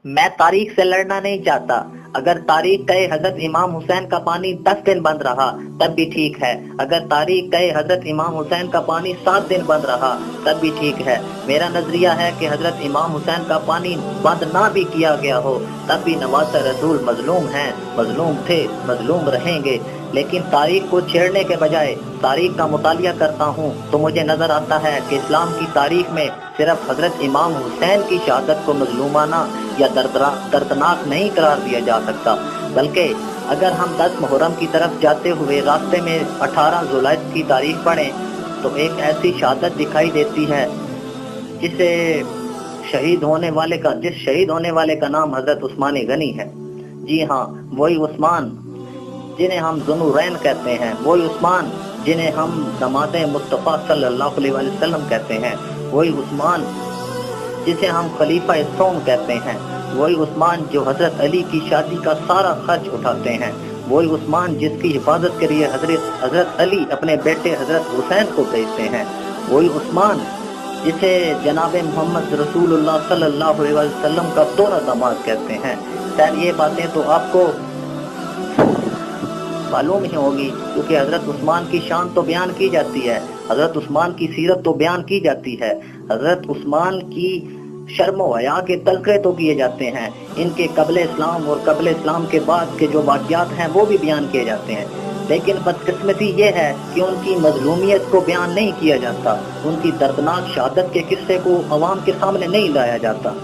मैं तारीख से लड़ना नहीं चाहता। अगर तारीख कहे हजरत इमाम हुसैन का पानी 10 दिन बंद रहा तब भी ठीक है। अगर तारीख कहे हजरत इमाम हुसैन का पानी 7 दिन बंद रहा तब भी ठीक है। मेरा नजरिया है कि हजरत इमाम हुसैन का पानी बंद ना भी किया गया हो तब भी नवाज़ रसूल मजलूम हैं, मजलूम थे, मजलूम रहेंगे। लेकिन तारीख को छेड़ने के बजाय तारीख का मुतालिया करता हूँ तो मुझे नजर आता है कि इस्लाम की तारीख में सिर्फ हजरत इमाम हुसैन की शहादत को मजलूमाना या दर्दनाक नहीं करार दिया जा सकता, बल्कि अगर हम 10 मुहर्रम की तरफ जाते हुए रास्ते में 18 जुलहज की तारीख पढ़ें तो एक ऐसी शहादत दिखाई देती है जिस शहीद होने वाले का नाम हजरत उस्मान गनी है। जी हाँ, वही उस्मान जिन्हें हम ज़ुन्नूरैन कहते हैं, वही उस्मान जिन्हें हम दामाद मुस्तफ़ा सल्लल्लाहु अलैहि वसल्लम कहते हैं, वही उस्मान जिसे हम खलीफा सोम कहते हैं, वही उस्मान जो हजरत अली की शादी का सारा खर्च उठाते हैं, वही उस्मान जिसकी हिफाजत के लिए हजरत अली अपने बेटे हजरत हुसैन को भेजते हैं, वही उस्मान जिसे जनाब मोहम्मद रसूलुल्लाह सल्लल्लाहु अलैहि वसल्लम का दोहरा दामाद कहते हैं। खैर ये बातें तो आपको मालूम ही होगी, क्योंकि हजरत उस्मान की शान तो बयान की जाती है, हजरत उस्मान की सीरत तो बयान की जाती है, हजरत उस्मान की शर्म व हया के तज़किरे तो किए जाते हैं, इनके कब्ल इस्लाम और कब्ल इस्लाम के बाद के जो वाक़यात हैं वो भी बयान किए जाते हैं। लेकिन बदकिस्मती ये है कि उनकी मजलूमियत को बयान नहीं किया जाता, उनकी दर्दनाक शहादत के किस्से को अवाम के सामने नहीं लाया जाता।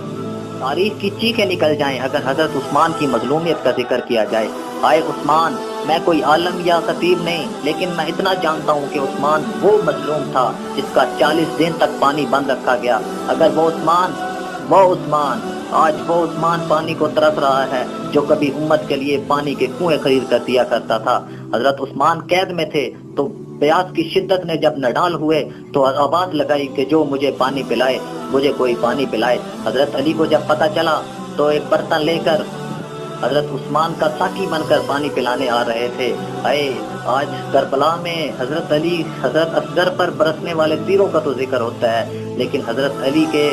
तारीख की चीखें निकल जाएं अगर हजरत उस्मान की मजलूमियत का जिक्र किया जाए। आए उस्मान, मैं कोई आलम या खतीब नहीं, लेकिन मैं इतना जानता हूँ कि उस्मान वो मजलूम था जिसका 40 दिन तक पानी बंद रखा गया। अगर वो उस्मान आज वो उस्मान पानी को तरस रहा है जो कभी उम्मत के लिए पानी के कुएं खरीद कर दिया करता था। हजरत उस्मान कैद में थे तो प्यास की शिद्दत ने जब नडाल हुए तो आवाज लगाई कि जो मुझे पानी पिलाए, मुझे कोई पानी पिलाए। हजरत अली को जब पता चला तो एक बर्तन लेकर हजरत उस्मान का साकी बनकर पानी पिलाने आ रहे थे। आज करबला में हजरत अली, हजरत असगर पर बरसने वाले तीरों का तो जिक्र होता है, लेकिन हजरत अली के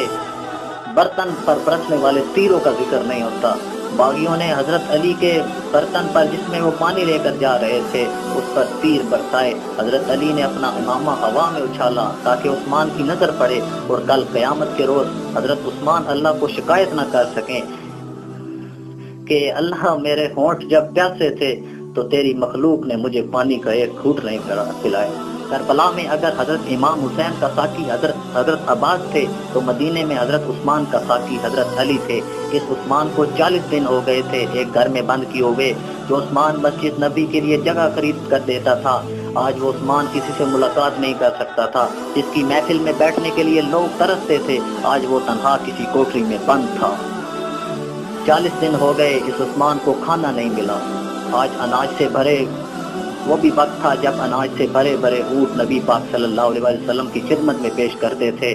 बर्तन पर बरसने वाले तीरों का जिक्र नहीं होता। बागियों ने हजरत अली के बर्तन पर जिसमें वो पानी लेकर जा रहे थे उस पर तीर बरसाए। हजरत अली ने अपना इमामा हवा में उछाला ताकि उस्मान की नजर पड़े और कल क़यामत के रोज हजरत उस्मान अल्लाह को शिकायत न कर सकें कि अल्लाह मेरे होंठ जब प्यासे थे तो तेरी मखलूक ने मुझे पानी का एक घूंट नहीं पिलाया। करबला में अगर हजरत इमाम हुसैन का साकी हजरत अब्बास थे तो मदीने में हजरत उस्मान का साकी हजरत अली थे। इस उस्मान को 40 दिन हो गए थे एक घर में बंद किए हुए। जो उस्मान मस्जिद नबी के लिए जगह खरीद कर देता था, आज वो उस्मान किसी से मुलाकात नहीं कर सकता था। जिसकी महफिल में बैठने के लिए लोग तरसते थे, आज वो तन्हा किसी कोठरी में बंद था। 40 दिन हो गए इस उस्मान को खाना नहीं मिला। आज अनाज से भरे, वो भी वक्त था जब अनाज से भरे भरे ऊँट नबी पाक सल्लल्लाहु अलैहि वसल्लम की खिदमत में पेश करते थे।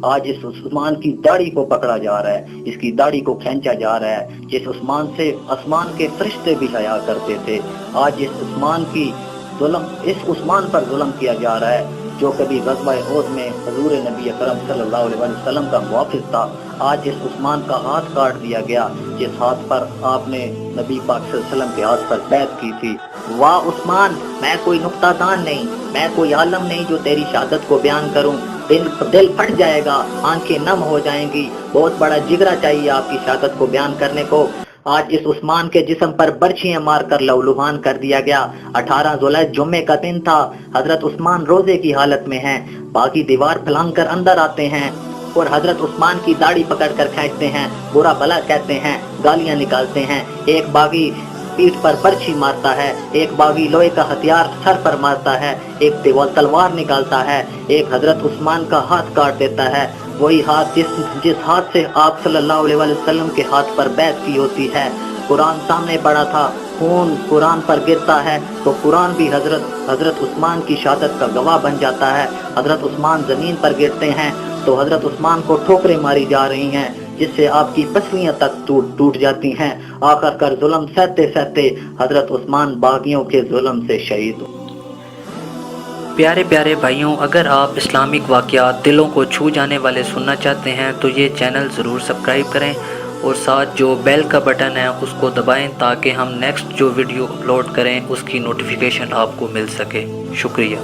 आज इस उस्मान की दाढ़ी को पकड़ा जा रहा है, इसकी दाढ़ी को खींचा जा रहा है। जिस उस्मान से आसमान के फरिश्ते भी हया करते थे, आज इस उस्मान पर जुल्म किया जा रहा है जो कभी ग़ज़वा उहद में हुज़ूर नबी अकरम सल्लल्लाहु अलैहि वसल्लम का मुआफ़िज़ था। आज इस उस्मान का हाथ काट दिया गया जिस हाथ पर आपने नबी पाक सल्लल्लाहु अलैहि वसल्लम के हाथ पर बैत की थी। वाह उस्मान, मैं कोई नुक्तादान नहीं, मैं कोई आलम नहीं जो तेरी शहादत को बयान करूं। दिल फट जाएगा, आंखें नम हो जाएंगी। बहुत बड़ा जिगरा चाहिए आपकी शहादत को बयान करने को। आज इस उस्मान के जिस्म पर बर्छियां मारकर लहूलुहान कर दिया गया। 18 जुलहज जुम्मे का दिन था। हजरत उस्मान रोजे की हालत में हैं। बाकी दीवार फलांग कर अंदर आते हैं और हजरत उस्मान की दाढ़ी पकड़कर खींचते हैं, बुरा भला कहते हैं, गालियां निकालते हैं। एक बागी पीठ पर बर्छी मारता है, एक बागी लोहे का हथियार सर पर मारता है, एक तलवार निकालता है, एक हजरत उस्मान का हाथ काट देता है। वही हाथ जिस हाथ से आप सल्लल्लाहु अलैहि वसल्लम के हाथ पर बैत की होती है। कुरान सामने पड़ा था, खून कुरान पर गिरता है तो कुरान भी हजरत उस्मान की शहादत का गवाह बन जाता है। हजरत उस्मान जमीन पर गिरते हैं तो हजरत उस्मान को ठोकरें मारी जा रही हैं जिससे आपकी पसलियां तक टूट जाती हैं। आखिरकार जुल्म सहते सहते हजरत उस्मान बागियों के जुल्म से शहीद हुए। प्यारे प्यारे भाइयों, अगर आप इस्लामिक वाक़यात दिलों को छू जाने वाले सुनना चाहते हैं तो ये चैनल ज़रूर सब्सक्राइब करें اور ساتھ جو بیل کا بٹن ہے اس کو دبائیں تاکہ ہم نیکسٹ جو ویڈیو اپلوڈ کریں اس کی نوٹیفیکیشن آپ کو مل سکے۔ شکریہ۔